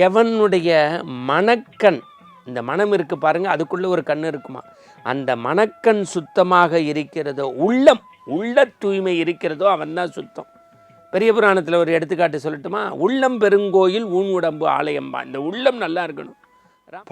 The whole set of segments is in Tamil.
எவனுடைய மனக்கண், இந்த மனம் இருக்குது பாருங்கள், அதுக்குள்ளே ஒரு கண் இருக்குமா, அந்த மனக்கண் சுத்தமாக இருக்கிறதோ, உள்ள தூய்மை இருக்கிறதோ அவன்தான் சுத்தம். பெரிய புராணத்தில் ஒரு எடுத்துக்காட்டு சொல்லட்டுமா? உள்ளம் பெருங்கோயில் ஊன் உடம்பு ஆலயம்பா. இந்த உள்ளம் நல்லா இருக்கணும்.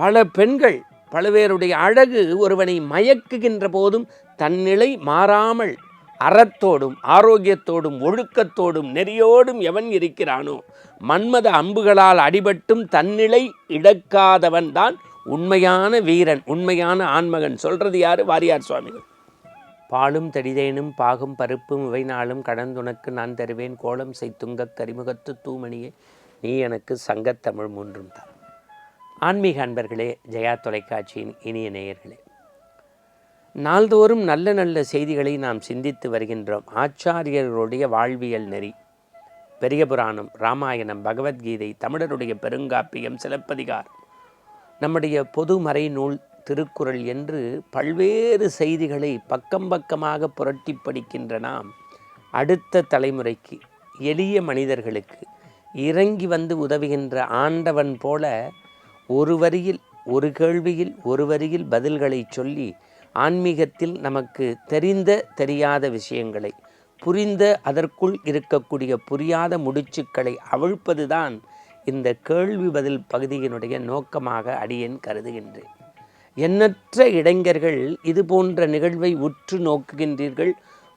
பல பெண்கள் பலவேருடைய அழகு ஒருவனை மயக்குகின்ற போதும் தன்னிலை மாறாமல் அறத்தோடும் ஆரோக்கியத்தோடும் ஒழுக்கத்தோடும் நெறியோடும் எவன் இருக்கிறானோ, மன்மத அம்புகளால் அடிபட்டும் தன்னிலை இழக்காதவன் தான் உண்மையான வீரன், உண்மையான ஆண்மகன். சொல்றது யாரு? வாரியார் சுவாமிகள். பாலும் தடிதேனும் பாகும் பருப்பும் இவை நாளும் கடந்துனக்கு நான் தருவேன், கோலம் செய்துங்கக் கரிமுகத்து தூமணியே நீ எனக்கு சங்கத்தமிழ் மூன்றும் தான். ஆன்மீக அன்பர்களே, ஜெயா தொலைக்காட்சியின் இனிய நேயர்களே, நாள்தோறும் நல்ல நல்ல செய்திகளை நாம் சிந்தித்து வருகின்றோம். ஆச்சாரியர்களுடைய வாழ்வியல் நெறி, பெரிய புராணம், ராமாயணம், பகவத்கீதை, தமிழருடைய பெருங்காப்பியம், சிலப்பதிகாரம், நம்முடைய பொதுமறை நூல் திருக்குறள் என்று பல்வேறு செய்திகளை பக்கம் பக்கமாக புரட்டி படிக்கின்ற நாம் அடுத்த தலைமுறைக்கு, எளிய மனிதர்களுக்கு இறங்கி வந்து உதவுகின்ற ஆண்டவன் போல ஒரு வரியில், ஒரு கேள்வியில் ஒரு வரியில் பதில்களை சொல்லி ஆன்மீகத்தில் நமக்கு தெரிந்த தெரியாத விஷயங்களை, புரிந்த அதற்குள் இருக்கக்கூடிய புரியாத முடிச்சுக்களை அவிழ்ப்பதுதான் இந்த கேள்வி பதில் பகுதியினுடைய நோக்கமாக அடியேன் கருதுகின்றேன். எண்ணற்ற இளைஞர்கள் இது போன்ற நிகழ்வை உற்று நோக்குகின்றீர்கள்.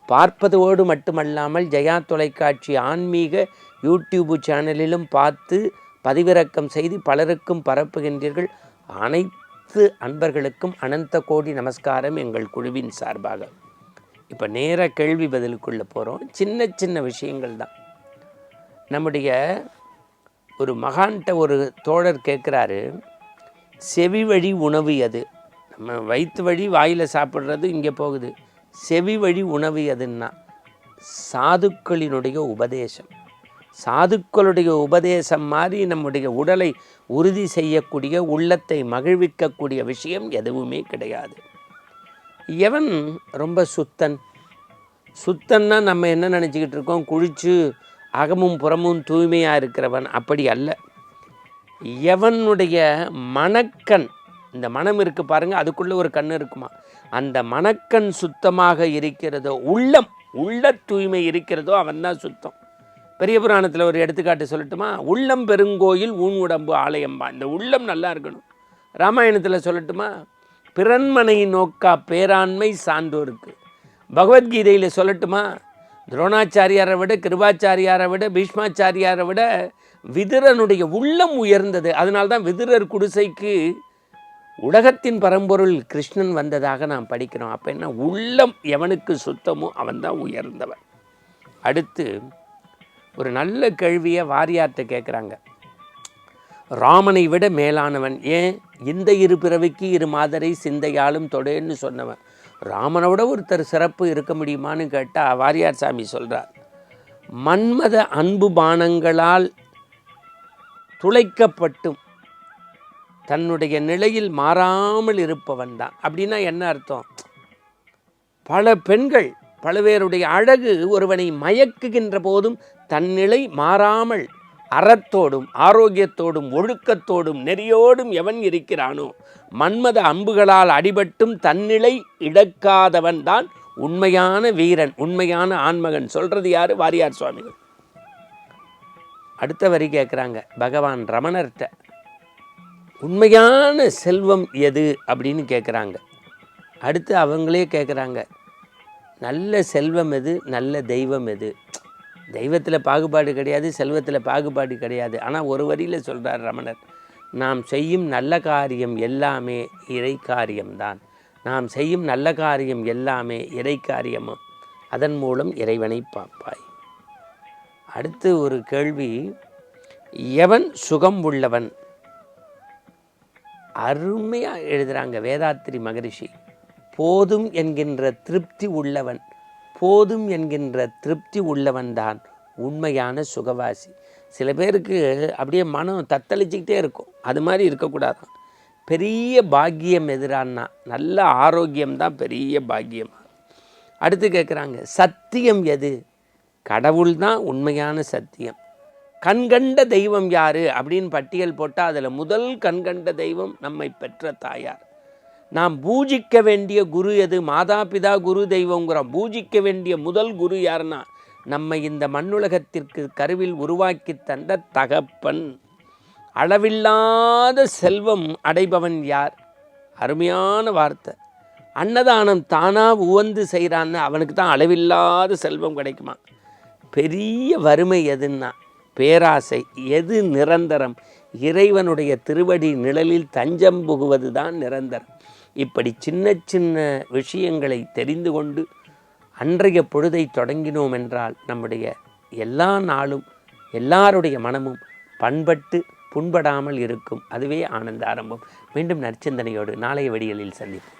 பார்ப்பதோடு மட்டுமல்லாமல் ஜெயா தொலைக்காட்சி ஆன்மீக யூடியூப் சேனலிலும் பார்த்து பதிவிறக்கம் செய்து பலருக்கும் பரப்புகின்றீர்கள். அனைத்து அன்பர்களுக்கும் அனந்த கோடி நமஸ்காரம் எங்கள் குழுவின் சார்பாக. இப்போ நேராக கேள்வி பதிலுக்குள்ளே போகிறோம். சின்ன சின்ன விஷயங்கள் தான். நம்முடைய ஒரு மகான்கிட்ட ஒரு தோழர் கேட்குறாரு, செவி வழி உணவு எது? நம்ம வயிற்று வழி வாயில் சாப்பிட்றது இங்கே போகுது, செவி வழி உணவு எதுன்னா சாதுக்களினுடைய உபதேசம். சாதுக்களுடைய உபதேசம் மாதிரி நம்முடைய உடலை உறுதி செய்யக்கூடிய, உள்ளத்தை மகிழ்விக்கக்கூடிய விஷயம் எதுவுமே கிடையாது. எவன் ரொம்ப சுத்தன்னா நம்ம என்ன நினச்சிக்கிட்டு இருக்கோம்? குளிச்சு அகமும் புறமும் தூய்மையாக இருக்கிறவன். அப்படி அல்ல. எவனுடைய மனக்கண், இந்த மனம் இருக்குது பாருங்கள், அதுக்குள்ளே ஒரு கண் இருக்குமா, அந்த மனக்கண் சுத்தமாக இருக்கிறதோ, உள்ள தூய்மை இருக்கிறதோ அவன்தான் சுத்தம். பெரிய புராணத்தில் ஒரு எடுத்துக்காட்டு சொல்லட்டுமா? உள்ளம் பெருங்கோயில் ஊன் உடம்பு ஆலயம்பா. இந்த உள்ளம் நல்லா இருக்கணும். ராமாயணத்தில் சொல்லட்டுமா? பிறன்மனை நோக்கா பேராண்மை சான்றோருக்கு. பகவத்கீதையில் சொல்லட்டுமா? துரோணாச்சாரியாரை விட, கிருபாச்சாரியாரை விட, பீஷ்மாச்சாரியாரை விட விதுரனுடைய உள்ளம் உயர்ந்தது. அதனால்தான் விதுரர் குடிசைக்கு உலகத்தின் பரம்பொருள் கிருஷ்ணன் வந்ததாக நாம் படிக்கிறோம். அப்போ என்ன? உள்ளம் எவனுக்கு சுத்தமோ அவன்தான் உயர்ந்தவன். அடுத்து ஒரு நல்ல கேள்வியை வாரியார்கிட்ட கேட்குறாங்க. ராமனை விட மேலானவன் ஏன்? இந்த இரு பிறவிக்கு இரு மாதரை சிந்தையாலும் தொடேன்னு சொன்னவன். ராமனை விட ஒருத்தர் சிறப்பு இருக்க முடியுமான்னு கேட்டால் வாரியார் சாமி சொல்கிறார், மன்மத அன்பு பானங்களால் துளைக்கப்பட்டும் தன்னுடைய நிலையில் மாறாமல் இருப்பவன் தான். அப்படின்னா என்ன அர்த்தம்? பல பெண்கள் பலவேருடைய அழகு ஒருவனை மயக்குகின்ற போதும் தன்னிலை மாறாமல் அறத்தோடும் ஆரோக்கியத்தோடும் ஒழுக்கத்தோடும் நெறியோடும் எவன் இருக்கிறானோ, மன்மத அம்புகளால் அடிபட்டும் தன்னிலை இழக்காதவன் தான் உண்மையான வீரன், உண்மையான ஆண்மகன். சொல்றது யாரு? வாரியார் சுவாமிகள். அடுத்த வரி கேட்குறாங்க பகவான் ரமணர்கிட்ட, உண்மையான செல்வம் எது அப்படின்னு கேட்குறாங்க. அடுத்து அவங்களே கேட்குறாங்க, நல்ல செல்வம் எது, நல்ல தெய்வம் எது? தெய்வத்தில் பாகுபாடு கிடையாது, செல்வத்தில் பாகுபாடு கிடையாது. ஆனால் ஒரு வரியில் சொல்கிறார் ரமணர், நாம் செய்யும் நல்ல காரியம் எல்லாமே இறை காரியம்தான். நாம் செய்யும் நல்ல காரியம் எல்லாமே இறை காரியமும், அதன் மூலம் இறைவனை பார்ப்பாய். அடுத்து ஒரு கேள்வி, எவன் சுகம் உள்ளவன்? அருமையாக எழுதுகிறாங்க வேதாத்திரி மகரிஷி. போதும் என்கின்ற திருப்தி உள்ளவன், போதும் என்கின்ற திருப்தி உள்ளவன் தான் உண்மையான சுகவாசி. சில பேருக்கு அப்படியே மனம் தத்தளிச்சுக்கிட்டே இருக்கும், அது மாதிரி இருக்கக்கூடாதான். பெரிய பாக்கியம் எதிரானா நல்ல ஆரோக்கியம்தான் பெரிய பாக்கியம். அடுத்து கேட்குறாங்க, சத்தியம் எது? கடவுள் தான் உண்மையான சத்தியம். கண்கண்ட தெய்வம் யார் அப்படின்னு பட்டியல் போட்டால் அதில் முதல் கண்கண்ட தெய்வம் நம்மை பெற்ற தாயார். நாம் பூஜிக்க வேண்டிய குரு எது? மாதா பிதா குரு தெய்வங்கிறோம். பூஜிக்க வேண்டிய முதல் குரு யாருன்னா நம்மை இந்த மண்ணுலகத்திற்கு கருவில் உருவாக்கி தந்த தகப்பன். அளவில்லாத செல்வம் அடைபவன் யார்? அருமையான வார்த்தை. அன்னதானம் தானாக உவந்து செய்கிறான்னு அவனுக்கு தான் அளவில்லாத செல்வம் கிடைக்குமா. பெரிய வறுமை எதுன்னா பேராசை. எது நிரந்தரம்? இறைவனுடைய திருவடி நிழலில் தஞ்சம் புகுவது தான் நிரந்தரம். இப்படி சின்ன சின்ன விஷயங்களை தெரிந்து கொண்டு அன்றைய பொழுதை தொடங்கினோம் என்றால் நம்முடைய எல்லா நாளும் எல்லாருடைய மனமும் பண்பட்டு புண்படாமல் இருக்கும். அதுவே ஆனந்த ஆரம்பம். மீண்டும் நற்சிந்தனையோடு நாளைய விடியலில் சந்திப்போம்.